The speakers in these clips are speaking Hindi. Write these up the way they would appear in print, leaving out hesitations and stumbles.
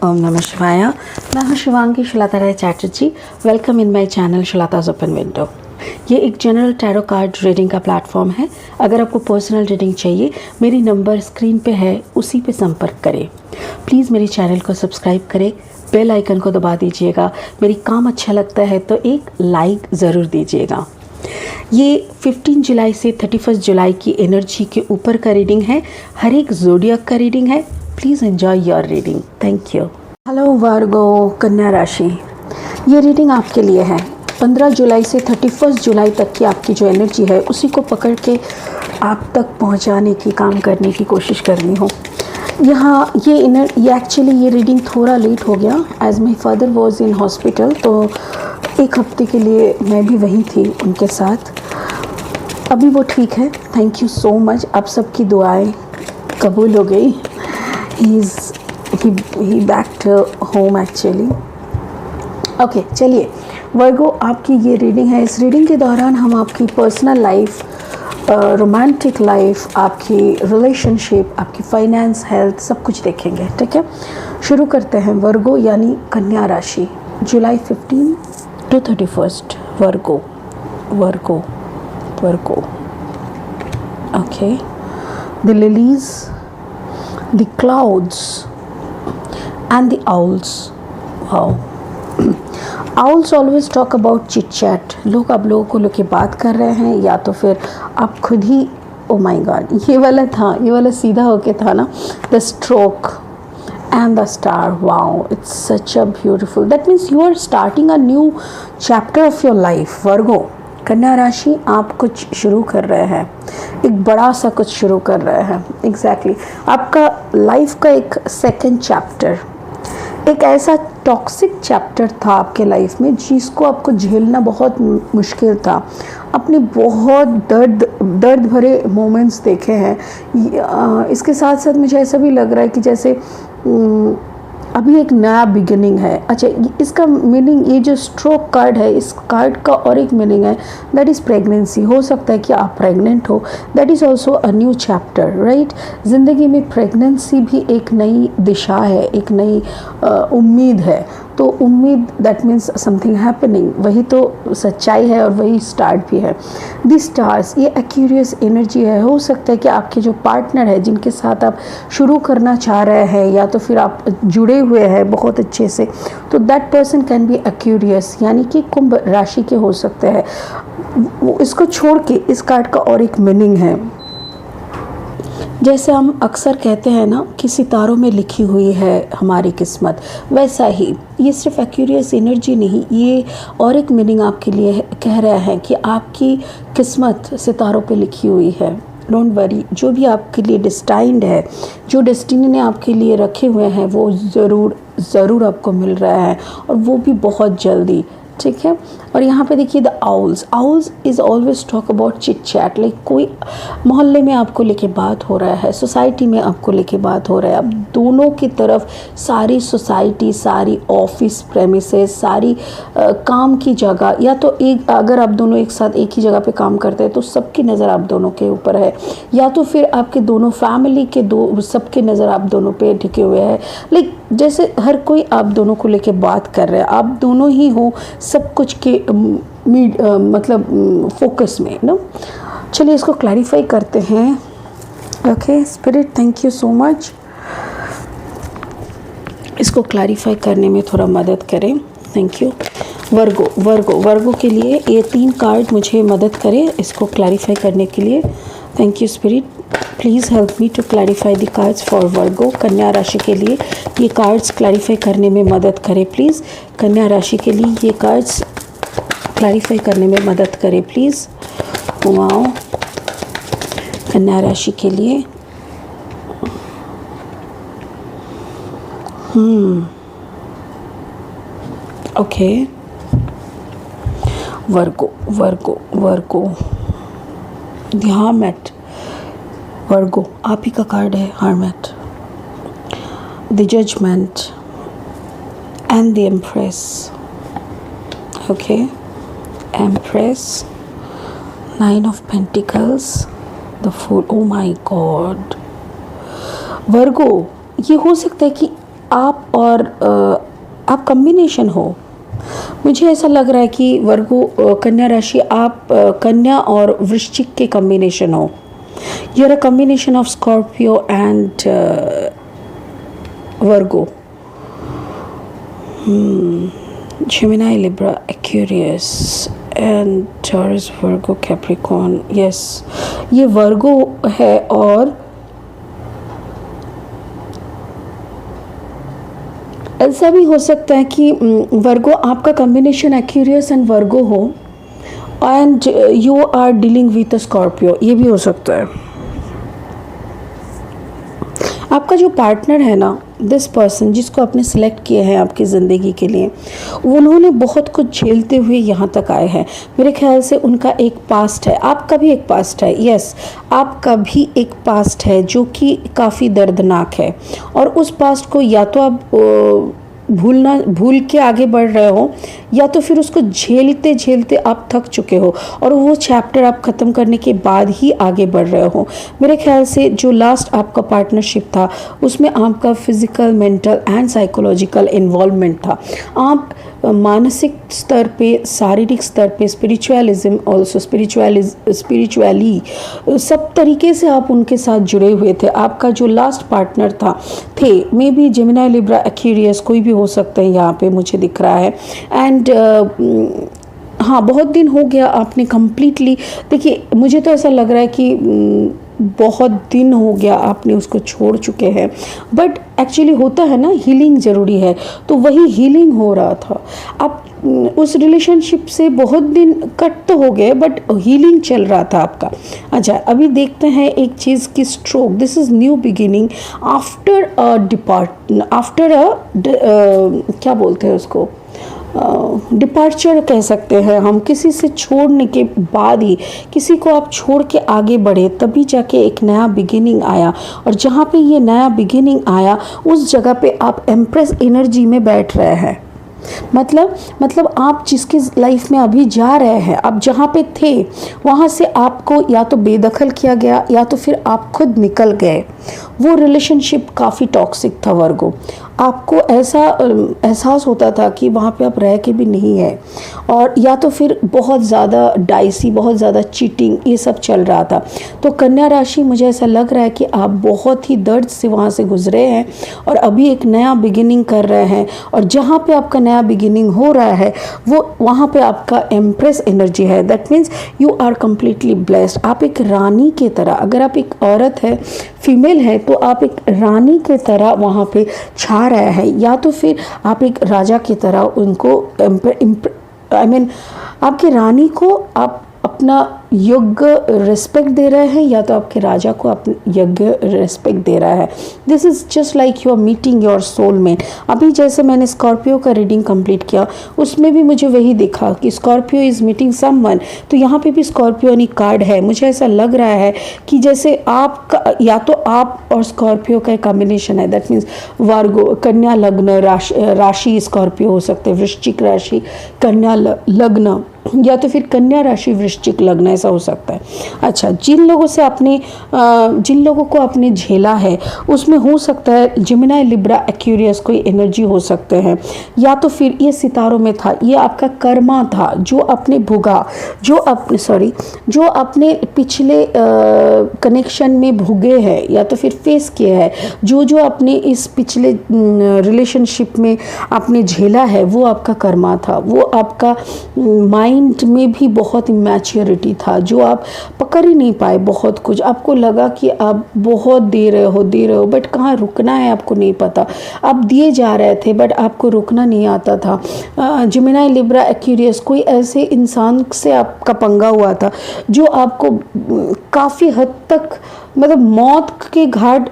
ओम नमः शिवाय। मैं हूँ Shivangi Shalata Rai Chatterjee. Welcome in my channel Shalata's open window. ये एक जनरल टैरो कार्ड रीडिंग का प्लेटफॉर्म है। अगर आपको पर्सनल रीडिंग चाहिए, मेरी नंबर स्क्रीन पे है, उसी पे संपर्क करें। प्लीज़ मेरी चैनल को सब्सक्राइब करें, बेल आइकन को दबा दीजिएगा। मेरी काम अच्छा लगता है तो एक लाइक ज़रूर दीजिएगा। ये 15 जुलाई से 31 जुलाई की एनर्जी के ऊपर का रीडिंग है। हर एक ज़ोडिएक का रीडिंग है। Please enjoy your reading. Thank you. Hello Virgo, कन्या राशि, ये रीडिंग आपके लिए है। 15 जुलाई से 31 जुलाई तक की आपकी जो एनर्जी है उसी को पकड़ के आप तक पहुंचाने की काम करने की कोशिश करनी हो। यहाँ ये एक्चुअली ये रीडिंग थोड़ा लेट हो गया as my father was in hospital, तो एक हफ्ते के लिए मैं भी वहीं थी उनके साथ। अभी वो ठीक है, थैंक यू सो मच। आप सबकी दुआएं कबूल हो गई। He back to home actually. Okay, चलिए वर्गो, आपकी ये रीडिंग है। इस रीडिंग के दौरान हम आपकी पर्सनल लाइफ, रोमांटिक लाइफ, आपकी रिलेशनशिप, आपकी फाइनेंस, हेल्थ, सब कुछ देखेंगे। ठीक है, शुरू करते हैं। वर्गो यानी कन्या राशि, जुलाई 15 to 31। Virgo Virgo Virgo. Okay, the lilies, the clouds and the owls. Wow. Owls always talk about chit chat. लोग आप लोगों को लेके बात कर रहे हैं, या तो फिर आप खुद ही, ओ माय गॉड, ये वाला सीधा होके था ना, the stroke and the star. Wow, it's such a beautiful, that means you are starting a new chapter of your life. Virgo, कन्या राशि, आप कुछ शुरू कर रहे हैं, एक बड़ा सा कुछ शुरू कर रहे हैं। एग्जैक्टली आपका लाइफ का एक सेकंड चैप्टर, एक ऐसा टॉक्सिक चैप्टर था आपके लाइफ में जिसको आपको झेलना बहुत मुश्किल था। अपने बहुत दर्द भरे मोमेंट्स देखे हैं। इसके साथ साथ मुझे ऐसा भी लग रहा है कि जैसे अभी एक नया बिगिनिंग है। अच्छा, इसका मीनिंग, ये जो स्ट्रोक कार्ड है, इस कार्ड का और एक मीनिंग है, दैट इज़ प्रेगनेंसी। हो सकता है कि आप प्रेग्नेंट हो, that is also a new chapter, right. ज़िंदगी में प्रेगनेंसी भी एक नई दिशा है, एक नई उम्मीद है। तो उम्मीद, दैट मीन्स समथिंग हैपनिंग, वही तो सच्चाई है और वही स्टार्ट भी है। दी स्टार्स, ये एक्यूरियस एनर्जी है। हो सकता है कि आपके जो पार्टनर है, जिनके साथ आप शुरू करना चाह रहे हैं, या तो फिर आप जुड़े हुए हैं बहुत अच्छे से, तो that person can be Aquarius, यानी कि कुंभ राशि के हो सकते हैं। इसको छोड़ के इस कार्ड का और एक मीनिंग है। जैसे हम अक्सर कहते हैं ना कि सितारों में लिखी हुई है हमारी किस्मत, वैसा ही ये सिर्फ एक्यूरियस एनर्जी नहीं, ये और एक मीनिंग आपके लिए कह रहा है कि आपकी किस्मत सितारों पे लिखी हुई है। डोंट वरी, जो भी आपके लिए डिस्टाइंड है, जो डेस्टिनी ने आपके लिए रखे हुए हैं, वो ज़रूर आपको मिल रहा है, और वो भी बहुत जल्दी। ठीक है, और यहाँ पे देखिए the owls is always talk about chit chat, like कोई मोहल्ले में आपको लेके बात हो रहा है, सोसाइटी में आपको लेके बात हो रहा है। अब दोनों की तरफ सारी सोसाइटी, सारी ऑफिस प्रेमिसेस, सारी काम की जगह, या तो एक, अगर आप दोनों एक साथ एक ही जगह पे काम करते हैं तो सबकी नज़र आप दोनों के ऊपर है, या तो फिर आपके दोनों फैमिली के सबके नज़र आप दोनों पे टिके हुए हैं। लाइक जैसे हर कोई आप दोनों को लेके बात कर रहे हैं, आप दोनों ही हो सब कुछ के मतलब फोकस में ना। चलिए इसको क्लैरिफाई करते हैं। Okay spirit, thank you so much, इसको क्लैरिफाई करने में थोड़ा मदद करें। Thank you. वर्गो के लिए ये 3 कार्ड मुझे मदद करें इसको क्लैरिफाई करने के लिए। Thank you spirit, please help me to clarify the cards for Virgo. कन्या राशि के लिए ये कार्ड्स क्लैरिफाई करने में मदद करें प्लीज़। कन्या राशि के लिए ये कार्ड्स क्लैरिफाई करने में मदद करें प्लीज़। वाओ, कन्या राशि के लिए okay. Virgo the hermit. Virgo आप ही का कार्ड है, hermit, the judgement and the empress. Okay, empress, 9 of Pentacles, the Fool. Oh my God, Virgo, ये हो सकता है कि आप और आप कॉम्बिनेशन हो। मुझे ऐसा लग रहा है कि वर्गो कन्या राशि आप कन्या और वृश्चिक के कॉम्बिनेशन हो। You are a combination of Scorpio and Virgo. Gemini, Libra, Aquarius and Taurus, Virgo, Capricorn. Yes, ये वर्गो है और ऐसा भी हो सकता है कि वर्गो आपका कॉम्बिनेशन एक्यूरियस एंड वर्गो हो and you are dealing with a Scorpio, ये भी हो सकता है। आपका जो पार्टनर है ना, दिस पर्सन जिसको आपने सेलेक्ट किया है आपकी ज़िंदगी के लिए, उन्होंने बहुत कुछ झेलते हुए यहाँ तक आए हैं। मेरे ख्याल से उनका एक पास्ट है, आपका भी एक पास्ट है। यस, आपका भी एक पास्ट है जो कि काफ़ी दर्दनाक है, और उस पास्ट को या तो आप भूल के आगे बढ़ रहे हो, या तो फिर उसको झेलते झेलते आप थक चुके हो और वो चैप्टर आप ख़त्म करने के बाद ही आगे बढ़ रहे हो। मेरे ख्याल से जो लास्ट आपका पार्टनरशिप था उसमें आपका physical, mental and psychological involvement था। आप मानसिक स्तर पे, शारीरिक स्तर पे, स्पिरिचुअलिज्म ऑल्सो, स्पिरिचुअली सब तरीके से आप उनके साथ जुड़े हुए थे। आपका जो लास्ट पार्टनर थे may be Gemini, Libra, Aquarius, कोई भी हो सकता है यहाँ पे मुझे दिख रहा है। एंड हाँ, बहुत दिन हो गया आपने कंप्लीटली, देखिए मुझे तो ऐसा लग रहा है कि बहुत दिन हो गया आपने उसको छोड़ चुके हैं, बट एक्चुअली होता है ना, हीलिंग ज़रूरी है, तो वही हीलिंग हो रहा था। आप उस रिलेशनशिप से बहुत दिन कट तो हो गए बट हीलिंग चल रहा था आपका। अच्छा, अभी देखते हैं एक चीज़ की stroke, this is new beginning after क्या बोलते हैं उसको, डिपार्चर कह सकते हैं हम। किसी से छोड़ने के बाद ही, किसी को आप छोड़ के आगे बढ़े तभी जाके एक नया बिगिनिंग आया, और जहाँ पे ये नया बिगिनिंग आया उस जगह पे आप एम्प्रेस एनर्जी में बैठ रहे हैं। मतलब आप जिसकी लाइफ में अभी जा रहे हैं, आप जहाँ पे थे वहाँ से आपको या तो बेदखल किया गया या तो फिर आप खुद निकल गए। वो रिलेशनशिप काफ़ी टॉक्सिक था वर्गो। आपको ऐसा एहसास होता था कि वहाँ पे आप रह के भी नहीं है, और या तो फिर बहुत ज़्यादा डाइसी, बहुत ज़्यादा चीटिंग, ये सब चल रहा था। तो कन्या राशि, मुझे ऐसा लग रहा है कि आप बहुत ही दर्द से वहाँ से गुजरे हैं और अभी एक नया बिगिनिंग कर रहे हैं, और जहाँ पे आपका नया बिगिनिंग हो रहा है वो वहाँ पे आपका एम्प्रेस एनर्जी है। That means you are completely blessed. आप एक रानी की तरह, अगर आप एक औरत है, फीमेल है, तो आप एक रानी की तरह वहाँ पे छा रहे हैं, या तो फिर आप एक राजा की तरह उनको आपके रानी को आप अपना योग्य रिस्पेक्ट दे रहे हैं, या तो आपके राजा को आप योग्य रिस्पेक्ट दे रहा है। This is just like you are meeting your soulmate. अभी जैसे मैंने स्कॉर्पियो का रीडिंग कंप्लीट किया, उसमें भी मुझे वही दिखा कि स्कॉर्पियो इज़ मीटिंग समवन, तो यहाँ पे भी स्कॉर्पियोनी कार्ड है। मुझे ऐसा लग रहा है कि जैसे आपका, या तो आप और स्कॉर्पियो का एक कॉम्बिनेशन है, दैट मीन्स वर्गो, कन्या लग्न राशि स्कॉर्पियो हो सकते हैं, वृश्चिक राशि कन्या लग्न, या तो फिर कन्या राशि वृश्चिक लग्न, ऐसा हो सकता है। अच्छा, जिन लोगों को आपने झेला है उसमें हो सकता है जेमिनी, लिब्रा, एक्वेरियस कोई एनर्जी हो सकते हैं, या तो फिर ये सितारों में था, ये आपका कर्मा था जो आपने भुगा, जो अपने पिछले कनेक्शन में भुगे हैं या तो फिर फेस किए हैं, जो अपने इस पिछले रिलेशनशिप में आपने झेला है, वो आपका कर्मा था। वो आपका माइंड में भी बहुत इमैच्योरिटी था जो आप पकड़ ही नहीं पाए। बहुत कुछ आपको लगा कि आप बहुत दे रहे हो बट कहाँ रुकना है आपको नहीं पता। आप दिए जा रहे थे बट आपको रुकना नहीं आता था। जेमिनी, लिब्रा, एक्वेरियस, कोई ऐसे इंसान से आपका पंगा हुआ था जो आपको काफ़ी हद तक मौत के घाट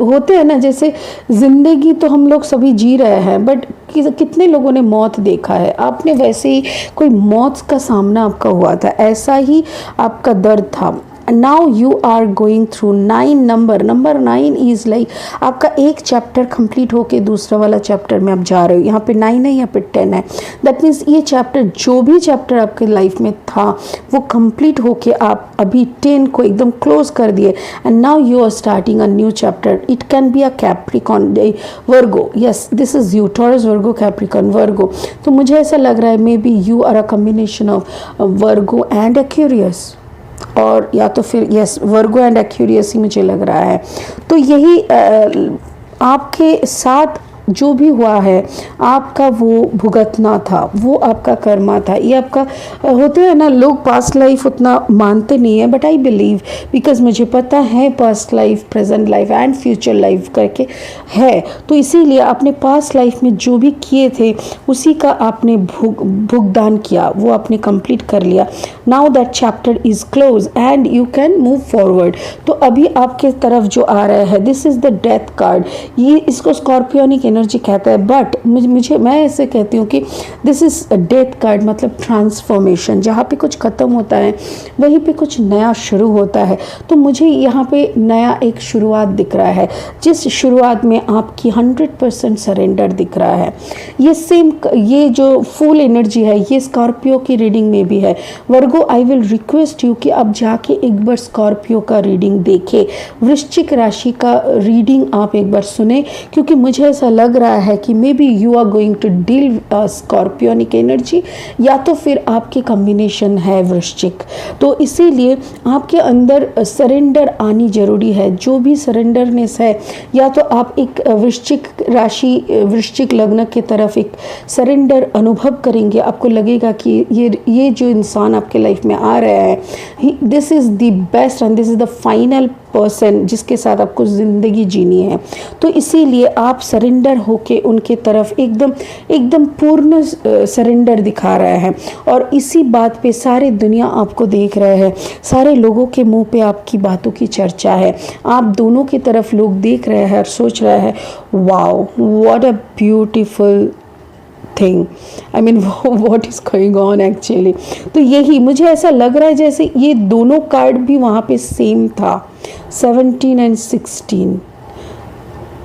होते हैं ना, जैसे ज़िंदगी तो हम लोग सभी जी रहे हैं बट कितने लोगों ने मौत देखा है। आपने वैसे ही कोई मौत का सामना आपका हुआ था, ऐसा ही आपका दर्द था। Now you are going through 9 number 9 is like आपका एक चैप्टर कंप्लीट होके दूसरा वाला चैप्टर में आप जा रहे हो। यहाँ पे 9 है, यहाँ पे 10 है। दैट मीन्स ये चैप्टर, जो भी चैप्टर आपके लाइफ में था वो कंप्लीट होके आप अभी 10 को एकदम क्लोज कर दिए, and now you are starting a new chapter. It can be a Capricorn, Virgo, yes this is you, Taurus, Virgo, Capricorn, Virgo. तो मुझे ऐसा लग रहा है maybe you are a combination of Virgo and Aquarius, और या तो फिर यस वर्गो एंड एक्वेरियस ही मुझे लग रहा है। तो यही आपके साथ जो भी हुआ है आपका वो भुगतना था, वो आपका कर्मा था। ये आपका होते हैं ना लोग पास्ट लाइफ उतना मानते नहीं है, बट आई बिलीव बिकॉज मुझे पता है past life, present life and future life करके है। तो इसीलिए आपने पास्ट लाइफ में जो भी किए थे उसी का आपने भुगतान किया, वो आपने कंप्लीट कर लिया। Now that chapter is close and you can move forward. तो अभी आपके तरफ जो आ रहा है, this is the death card. ये इसको स्कॉर्पियोनिक एनर्जी कहता है, बट मैं ऐसे कहती हूँ कि दिस इज डेथ कार्ड, मतलब ट्रांसफॉर्मेशन। जहाँ पे कुछ खत्म होता है वहीं पे कुछ नया शुरू होता है। तो मुझे यहाँ पे नया एक शुरुआत दिख रहा है, जिस शुरुआत में आपकी 100% सरेंडर दिख रहा है। ये सेम, ये जो फुल एनर्जी है ये स्कॉर्पियो की रीडिंग में भी है। वर्गो, आई विल रिक्वेस्ट यू कि आप जाके एक बार स्कॉर्पियो का रीडिंग देखें, वृश्चिक राशि का रीडिंग आप एक बार सुने, क्योंकि मुझे ऐसा लग रहा है कि maybe you are going to deal Scorpionic energy, या तो फिर आपकी कॉम्बिनेशन है वृश्चिक। तो इसीलिए आपके अंदर सरेंडर आनी जरूरी है। जो भी सरेंडरनेस है, या तो आप एक वृश्चिक राशि, वृश्चिक लग्न की तरफ एक सरेंडर अनुभव करेंगे। आपको लगेगा कि ये जो इंसान आपके लाइफ में आ रहा है, this is the best and this is the final person जिसके साथ आपको ज़िंदगी जीनी है। तो इसीलिए आप सरेंडर होके उनके तरफ एकदम पूर्ण सरेंडर दिखा रहे हैं, और इसी बात पे सारे दुनिया आपको देख रहे हैं, सारे लोगों के मुंह पे आपकी बातों की चर्चा है। आप दोनों की तरफ लोग देख रहे हैं और सोच रहे हैं, wow what a beautiful thing, I mean what is going on actually. तो यही मुझे ऐसा लग रहा है जैसे ये दोनों कार्ड भी वहाँ पे सेम था, 17 एंड 16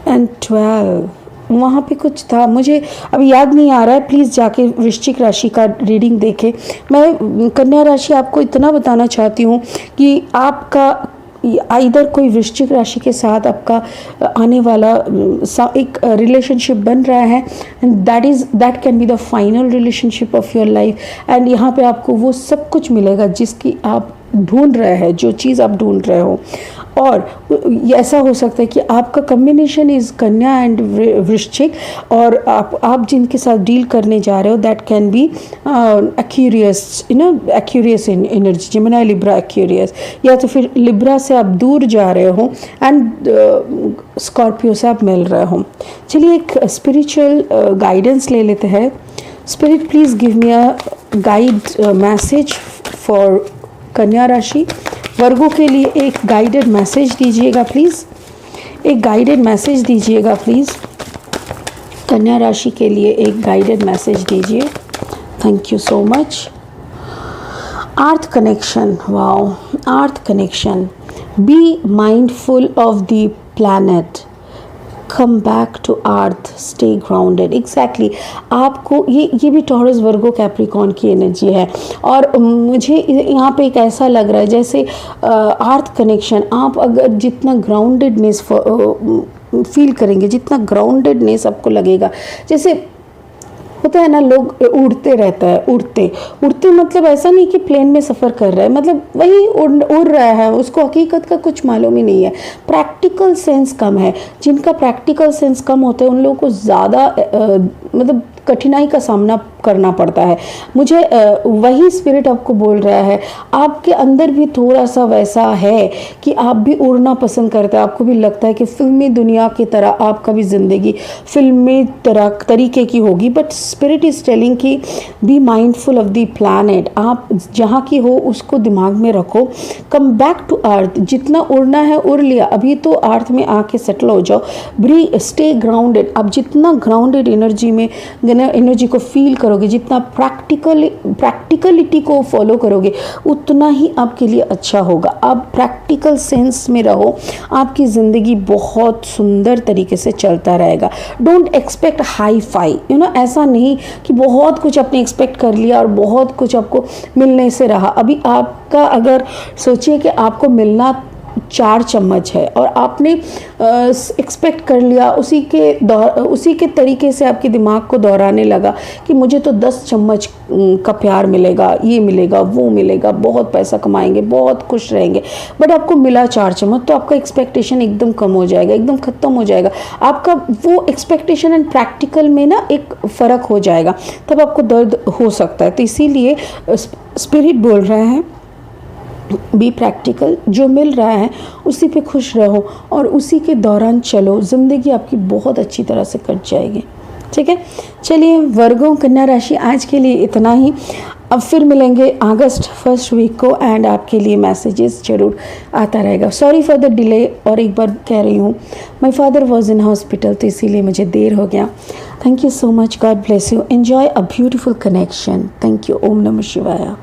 एंड 12, वहाँ पे कुछ था, मुझे अभी याद नहीं आ रहा है। प्लीज़ जाके वृश्चिक राशि का रीडिंग देखें। मैं कन्या राशि आपको इतना बताना चाहती हूँ कि आपका इधर कोई वृश्चिक राशि के साथ आपका आने वाला एक रिलेशनशिप बन रहा है, and that can be the final relationship of your life. And यहाँ पे आपको वो सब कुछ मिलेगा जिसकी आप ढूंढ रहे हैं, जो चीज़ आप ढूंढ रहे हो। और ऐसा हो सकता है कि आपका कॉम्बिनेशन इज़ कन्या एंड वृश्चिक, और आप जिनके साथ डील करने जा रहे हो that can be Aquarius, Aquarius energy, Gemini, Libra, Aquarius, या तो फिर लिब्रा से आप दूर जा रहे हो एंड स्कॉर्पियो से आप मिल रहे हो। चलिए एक स्पिरिचुअल गाइडेंस ले लेते हैं। Spirit please give me a guide message for कन्या राशि। वर्गों के लिए एक गाइडेड मैसेज दीजिएगा प्लीज़, एक गाइडेड मैसेज दीजिएगा प्लीज़। कन्या राशि के लिए एक गाइडेड मैसेज दीजिए। Thank you so much. Earth connection, wow, earth connection. Be mindful of the planet, come back to earth, stay grounded. Exactly आपको ये भी टॉरस, वर्गो, कैप्रिकॉन की एनर्जी है। और मुझे यहाँ पे एक ऐसा लग रहा है जैसे अर्थ कनेक्शन, आप अगर जितना ग्राउंडेडनेस फील करेंगे, जितना ग्राउंडेडनेस आपको लगेगा, जैसे होता है ना लोग उड़ते रहता है, उड़ते मतलब ऐसा नहीं कि प्लेन में सफ़र कर रहा है, मतलब वही उड़ रहा है, उसको हकीकत का कुछ मालूम ही नहीं है। प्रैक्टिकल सेंस कम है। जिनका प्रैक्टिकल सेंस कम होता है उन लोगों को ज़्यादा मतलब कठिनाई का सामना करना पड़ता है। मुझे वही स्पिरिट आपको बोल रहा है, आपके अंदर भी थोड़ा सा वैसा है कि आप भी उड़ना पसंद करते हैं। आपको भी लगता है कि फिल्मी दुनिया की तरह आपका भी ज़िंदगी फिल्मी तरीके की होगी, बट स्पिरिट इज़ टेलिंग कि B mindful of the planet. आप जहाँ की हो उसको दिमाग में रखो, कम बैक टू अर्थ। जितना उड़ना है उड़ लिया, अभी तो अर्थ में आके सेटल हो जाओ। Stay grounded. आप जितना ग्राउंडेड एनर्जी में एनर्जी को फील करोगे, जितना प्रैक्टिकलिटी को फॉलो करोगे, उतना ही आपके लिए अच्छा होगा। आप प्रैक्टिकल सेंस में रहो, आपकी ज़िंदगी बहुत सुंदर तरीके से चलता रहेगा। डोंट एक्सपेक्ट हाई फाई, ऐसा नहीं कि बहुत कुछ आपने एक्सपेक्ट कर लिया और बहुत कुछ आपको मिलने से रहा। अभी आपका अगर सोचिए कि आपको मिलना 4 चम्मच है और आपने एक्सपेक्ट कर लिया, उसी के तरीके से आपके दिमाग को दोहराने लगा कि मुझे तो 10 चम्मच का प्यार मिलेगा, ये मिलेगा, वो मिलेगा, बहुत पैसा कमाएंगे, बहुत खुश रहेंगे, बट आपको मिला 4 चम्मच, तो आपका एक्सपेक्टेशन एकदम कम हो जाएगा, एकदम ख़त्म हो जाएगा। आपका वो एक्सपेक्टेशन एंड प्रैक्टिकल में ना एक फ़र्क हो जाएगा, तब आपको दर्द हो सकता है। तो इसीलिए स्पिरिट बोल रहे हैं बी प्रैक्टिकल, जो मिल रहा है उसी पे खुश रहो और उसी के दौरान चलो, ज़िंदगी आपकी बहुत अच्छी तरह से कट जाएगी। ठीक है, चलिए वर्गों कन्या राशि आज के लिए इतना ही। अब फिर मिलेंगे अगस्त फर्स्ट वीक को एंड आपके लिए मैसेजेस जरूर आता रहेगा। सॉरी फॉर द डिले, और एक बार कह रही हूँ my father was in hospital, तो इसीलिए मुझे देर हो गया। Thank you so much, God bless you, enjoy a beautiful connection. Thank you. ओम नमः शिवाय।